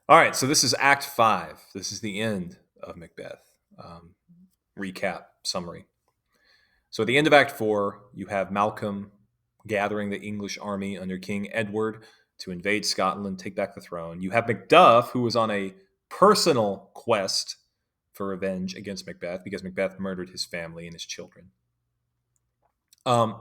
All right, so this is Act 5. This is the end of Macbeth. Um, Recap, summary. So at the end of Act 4, you have Malcolm gathering the English army under King Edward to invade Scotland, take back the throne. You have Macduff, who was on a personal quest for revenge against Macbeth because Macbeth murdered his family and his children. Um,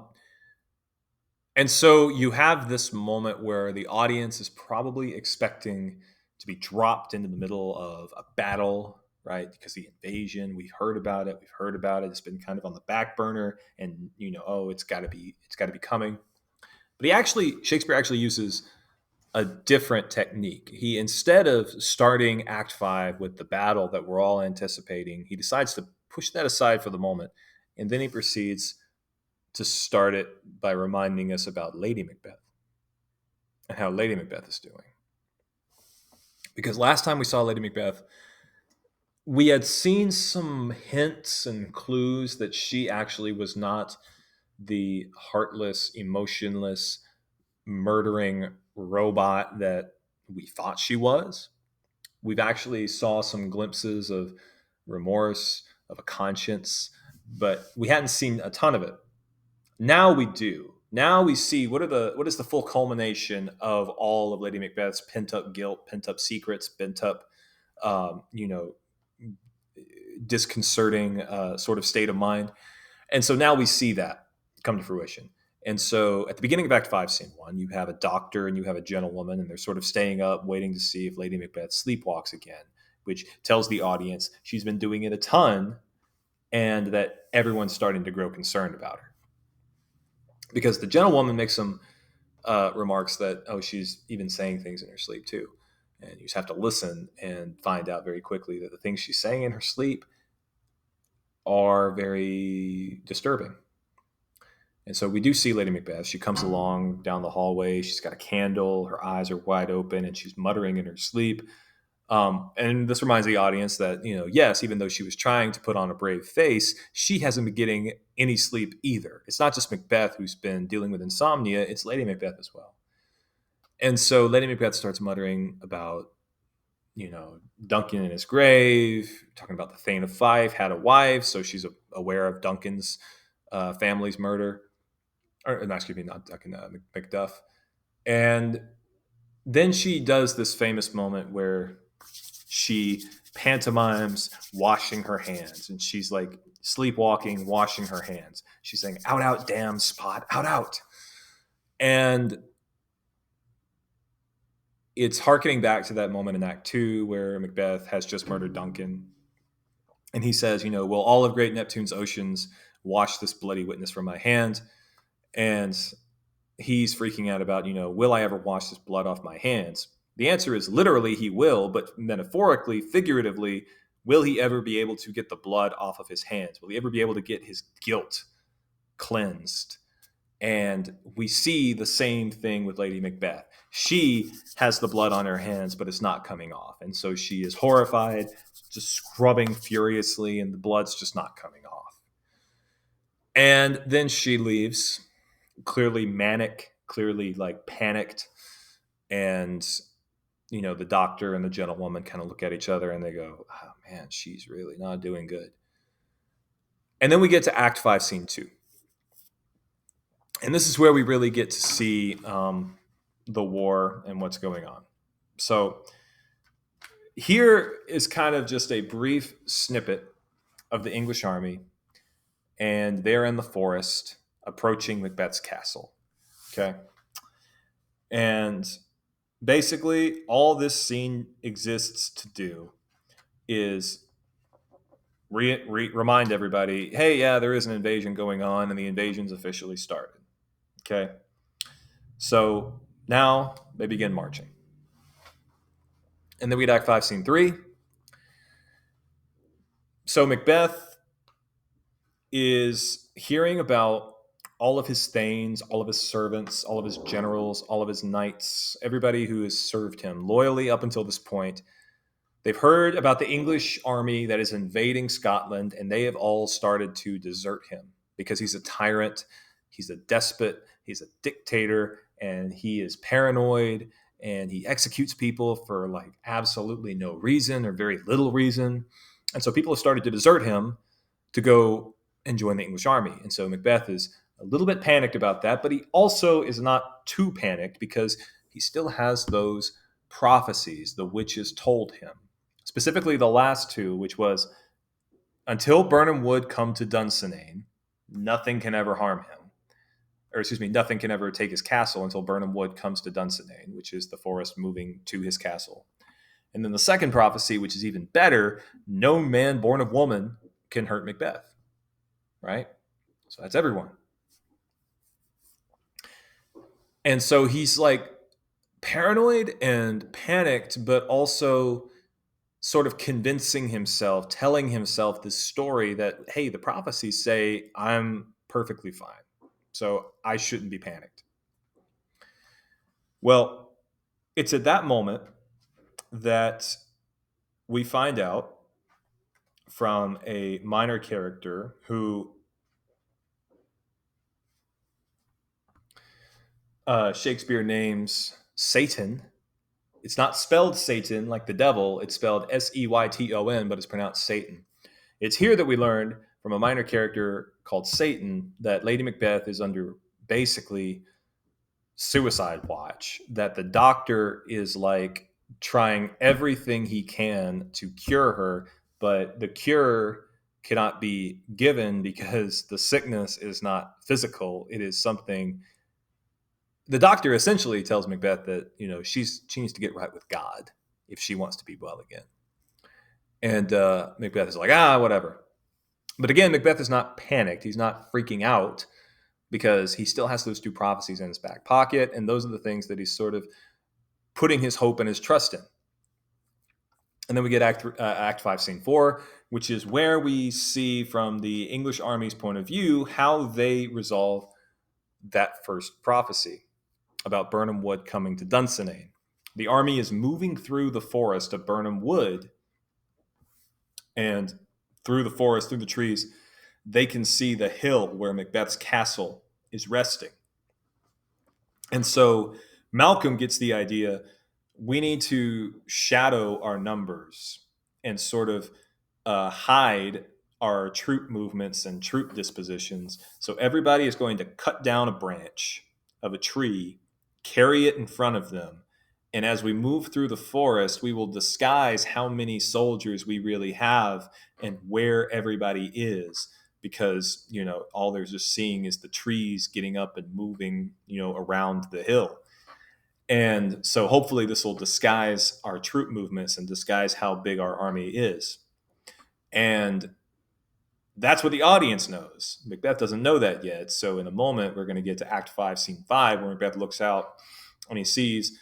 and so you have this moment where the audience is probably expecting to be dropped into the middle of a battle, right? Because the invasion, we've heard about it. It's been kind of on the back burner, and oh, it's got to be coming. But Shakespeare actually uses a different technique. He, instead of starting Act 5 with the battle that we're all anticipating, he decides to push that aside for the moment, and then he proceeds to start it by reminding us about Lady Macbeth and how Lady Macbeth is doing. Because last time we saw Lady Macbeth, we had seen some hints and clues that she actually was not the heartless, emotionless, murdering robot that we thought she was. We've actually saw some glimpses of remorse, of a conscience, but we hadn't seen a ton of it. Now we do. Now we see what is the full culmination of all of Lady Macbeth's pent up guilt, pent up secrets, pent up, um, you know, disconcerting sort of state of mind. And so now we see that come to fruition. And so at the beginning of Act 5, Scene 1, you have a doctor and you have a gentlewoman, and they're sort of staying up, waiting to see if Lady Macbeth sleepwalks again, which tells the audience she's been doing it a ton and that everyone's starting to grow concerned about her. Because the gentlewoman makes some remarks that, oh, she's even saying things in her sleep too. And you just have to listen and find out very quickly that the things she's saying in her sleep are very disturbing. And so we do see Lady Macbeth. She comes along down the hallway. She's got a candle. Her eyes are wide open, and she's muttering in her sleep. And this reminds the audience that, yes, even though she was trying to put on a brave face, she hasn't been getting any sleep either. It's not just Macbeth who's been dealing with insomnia, it's Lady Macbeth as well. And so Lady Macbeth starts muttering about, Duncan in his grave, talking about the Thane of Fife had a wife, so she's aware of Duncan's family's murder. Or, no, excuse me, not Duncan, Macduff. And then she does this famous moment where she pantomimes washing her hands, and she's like sleepwalking, washing her hands. She's saying, "Out, out, damn spot, out, out," and it's harkening back to that moment in Act 2 where Macbeth has just murdered Duncan, and he says, "Will all of great Neptune's oceans wash this bloody witness from my hand?" And he's freaking out about, will I ever wash this blood off my hands? The answer is literally he will, but metaphorically, figuratively, will he ever be able to get the blood off of his hands? Will he ever be able to get his guilt cleansed? And we see the same thing with Lady Macbeth. She has the blood on her hands, but it's not coming off. And so she is horrified, just scrubbing furiously, and the blood's just not coming off. And then she leaves, clearly manic, clearly like panicked. And, the doctor and the gentlewoman kind of look at each other and they go, oh man, she's really not doing good. And then we get to Act 5, Scene 2. And this is where we really get to see the war and what's going on. So here is kind of just a brief snippet of the English army, and they're in the forest approaching Macbeth's castle. Okay. And basically, all this scene exists to do is remind everybody, hey, yeah, there is an invasion going on, and the invasion's officially started. Okay. So now they begin marching. And then we Act 5, Scene 3. So Macbeth is hearing about all of his thanes, all of his servants, all of his generals, all of his knights, everybody who has served him loyally up until this point. They've heard about the English army that is invading Scotland, and they have all started to desert him because he's a tyrant, he's a despot, he's a dictator, and he is paranoid, and he executes people for like absolutely no reason or very little reason. And so people have started to desert him to go and join the English army. And so Macbeth is a little bit panicked about that, but he also is not too panicked because he still has those prophecies the witches told him. Specifically, the last two, which was until Birnam Wood come to Dunsinane, nothing can ever harm him. Or excuse me, nothing can ever take his castle until Birnam Wood comes to Dunsinane, which is the forest moving to his castle. And then the second prophecy, which is even better, no man born of woman can hurt Macbeth. Right? So that's everyone. And so he's like paranoid and panicked, but also sort of convincing himself, telling himself this story that, hey, the prophecies say I'm perfectly fine. So I shouldn't be panicked. Well, it's at that moment that we find out from a minor character who Shakespeare names Satan. It's not spelled Satan like the devil. It's spelled Seyton, but it's pronounced Satan. It's here that we learned from a minor character called Satan that Lady Macbeth is under basically suicide watch, that the doctor is like trying everything he can to cure her, but the cure cannot be given because the sickness is not physical. It is something. The doctor essentially tells Macbeth that she needs to get right with God if she wants to be well again. And Macbeth is like, whatever. But again, Macbeth is not panicked. He's not freaking out because he still has those two prophecies in his back pocket. And those are the things that he's sort of putting his hope and his trust in. And then we get Act 5, Scene 4, which is where we see from the English army's point of view how they resolve that first prophecy about Birnam Wood coming to Dunsinane. The army is moving through the forest of Birnam Wood, and through the forest, through the trees, they can see the hill where Macbeth's castle is resting. And so Malcolm gets the idea, we need to shadow our numbers and sort of hide our troop movements and troop dispositions. So everybody is going to cut down a branch of a tree, carry it in front of them. And as we move through the forest, we will disguise how many soldiers we really have and where everybody is, because all they're just seeing is the trees getting up and moving around the hill. And so hopefully this will disguise our troop movements and disguise how big our army is. And that's what the audience knows. Macbeth doesn't know that yet. So in a moment, we're going to get to Act 5, Scene 5, where Macbeth looks out and he sees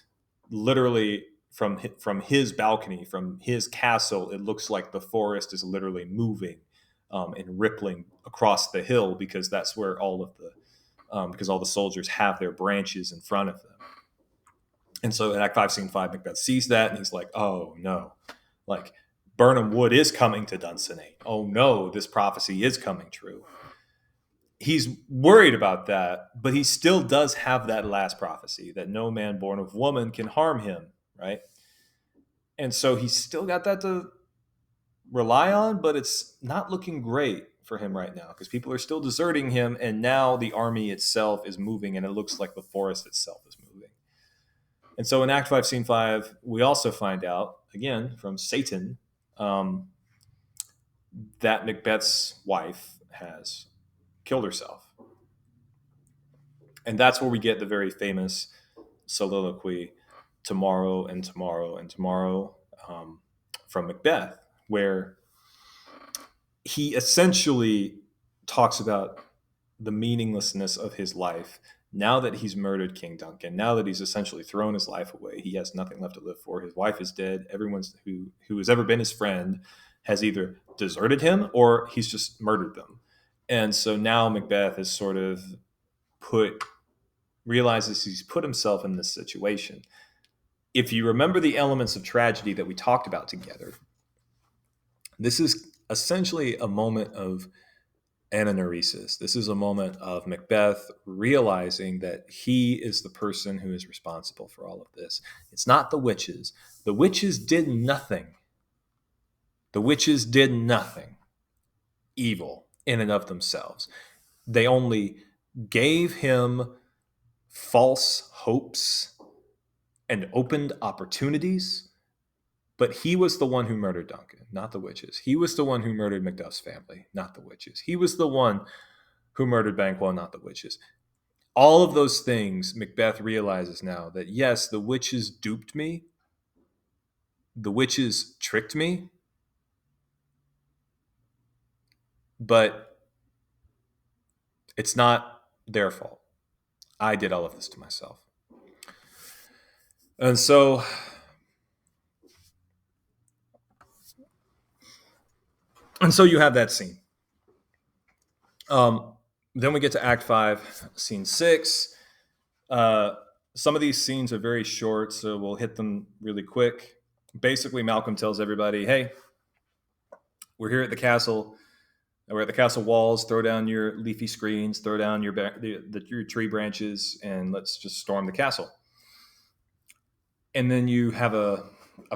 literally from his balcony, from his castle, it looks like the forest is literally moving and rippling across the hill, because that's where all the soldiers have their branches in front of them. And so in Act 5, Scene 5, Macbeth sees that and he's like, oh no, like Birnam Wood is coming to Dunsinane. Oh no, this prophecy is coming true. He's worried about that, but he still does have that last prophecy that no man born of woman can harm him, right? And so he's still got that to rely on, but it's not looking great for him right now because people are still deserting him, and now the army itself is moving, and it looks like the forest itself is moving. And so in Act 5, Scene 5, we also find out, again, from Satan, that Macbeth's wife has killed herself. And that's where we get the very famous soliloquy, tomorrow and tomorrow and tomorrow, from Macbeth, where he essentially talks about the meaninglessness of his life now that he's murdered King Duncan, now that he's essentially thrown his life away. He has nothing left to live for. His wife is dead. Everyone who has ever been his friend has either deserted him or he's just murdered them. And so now Macbeth is sort of realizes he's put himself in this situation. If you remember the elements of tragedy that we talked about together, this is essentially a moment of ananeresis. This is a moment of Macbeth realizing that he is the person who is responsible for all of this. It's not the witches. The witches did nothing. The witches did nothing evil in and of themselves. They only gave him false hopes and opened opportunities. But he was the one who murdered Duncan, not the witches. He was the one who murdered Macduff's family, not the witches. He was the one who murdered Banquo, not the witches. All of those things, Macbeth realizes now that yes, the witches duped me, the witches tricked me, but it's not their fault. I did all of this to myself. And so you have that scene. Then we get to Act 5, Scene 6. Some of these scenes are very short, so we'll hit them really quick. Basically, Malcolm tells everybody, hey, we're here at the castle. We're at the castle walls. Throw down your leafy screens, throw down your tree branches, and let's just storm the castle. And then you have a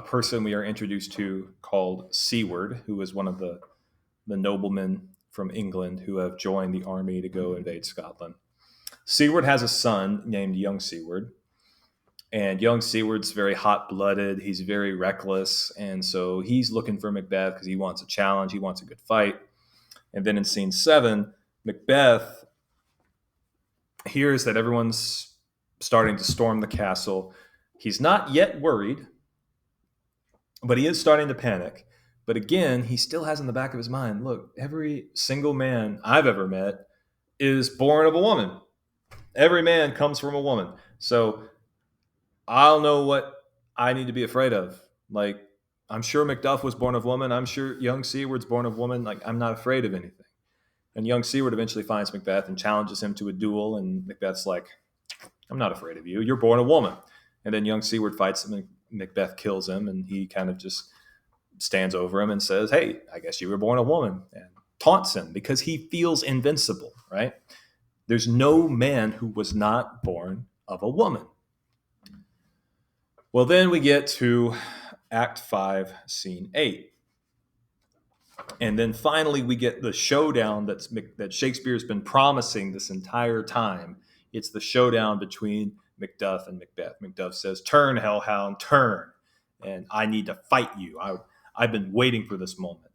person we are introduced to called Seward, who is one of the noblemen from England who have joined the army to go invade Scotland. Seward has a son named Young Seward, and young Seward's very hot-blooded. He's very reckless, and so he's looking for Macbeth because he wants a challenge. He wants a good fight. And then in Scene 7, Macbeth hears that everyone's starting to storm the castle. He's not yet worried, but he is starting to panic. But again, he still has in the back of his mind, look, every single man I've ever met is born of a woman. Every man comes from a woman. So I'll know what I need to be afraid of. Like, I'm sure Macduff was born of woman. I'm sure young Seward's born of woman. Like, I'm not afraid of anything. And young Seward eventually finds Macbeth and challenges him to a duel. And Macbeth's like, I'm not afraid of you. You're born a woman. And then young Seward fights him and Macbeth kills him. And he kind of just stands over him and says, hey, I guess you were born a woman. And taunts him because he feels invincible, right? There's no man who was not born of a woman. Well, then we get to Act 5, Scene 8. And then finally we get the showdown that Shakespeare's been promising this entire time. It's the showdown between Macduff and Macbeth. Macduff says, turn, hellhound, turn. And I need to fight you. I've been waiting for this moment.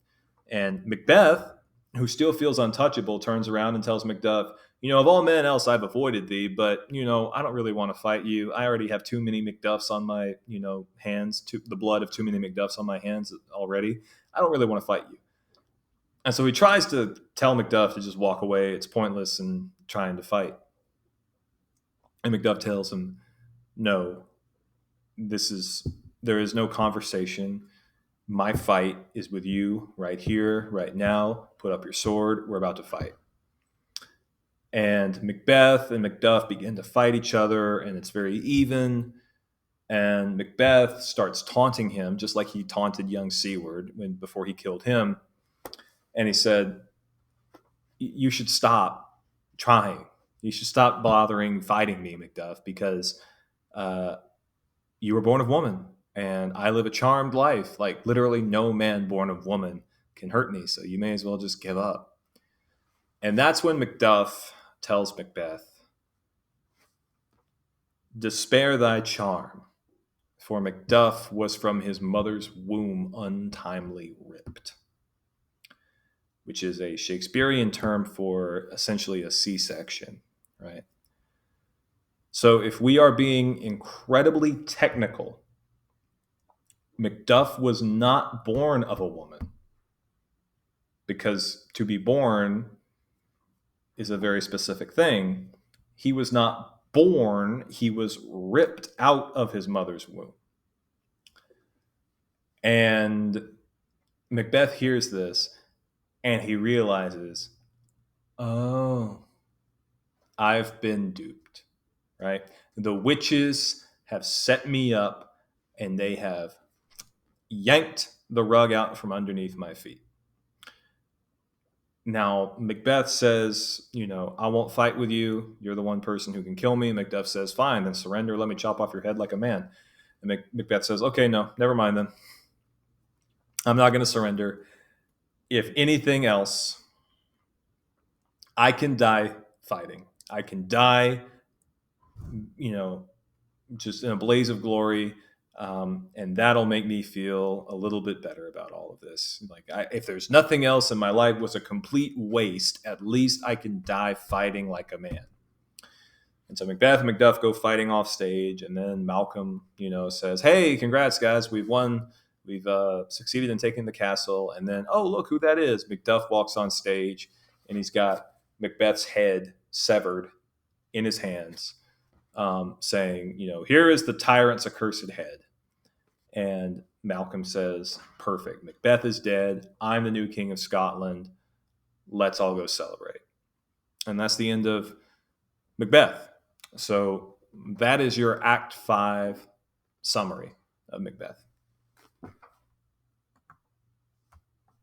And Macbeth, who still feels untouchable, turns around and tells Macduff, of all men else I've avoided thee, but, I don't really want to fight you. I already have too many Macduffs on my, hands, the blood of too many Macduffs on my hands already. I don't really want to fight you. And so he tries to tell Macduff to just walk away. It's pointless in trying to fight. And Macduff tells him, no, there is no conversation. My fight is with you right here, right now. Put up your sword. We're about to fight. And Macbeth and Macduff begin to fight each other, and it's very even. And Macbeth starts taunting him, just like he taunted young Seward before he killed him. And he said, you should stop trying. You should stop bothering fighting me, Macduff, because you were born of woman, and I live a charmed life. Like, literally no man born of woman can hurt me, so you may as well just give up. And that's when Macduff tells Macbeth, despair thy charm, for Macduff was from his mother's womb untimely ripped, which is a Shakespearean term for essentially a C-section, right? So if we are being incredibly technical, Macduff was not born of a woman, because to be born is a very specific thing. He was not born, he was ripped out of his mother's womb. And Macbeth hears this and he realizes, oh, I've been duped, right? The witches have set me up and they have yanked the rug out from underneath my feet. Now, Macbeth says, I won't fight with you. You're the one person who can kill me. Macduff says, fine, then surrender. Let me chop off your head like a man. And Macbeth says, okay, no, never mind then. I'm not going to surrender. If anything else, I can die fighting. I can die, you know, just in a blaze of glory. And that'll make me feel a little bit better about all of this. Like, if there's nothing else and my life was a complete waste, at least I can die fighting like a man. And so Macbeth and Macduff go fighting off stage, and then Malcolm, says, "Hey, congrats, guys! We've won. We've succeeded in taking the castle." And then, oh, look who that is! Macduff walks on stage, and he's got Macbeth's head severed in his hands, saying, "Here is the tyrant's accursed head." And Malcolm says, "Perfect. Macbeth is dead. I'm the new king of Scotland. Let's all go celebrate." And that's the end of Macbeth. So that is your Act 5 summary of Macbeth.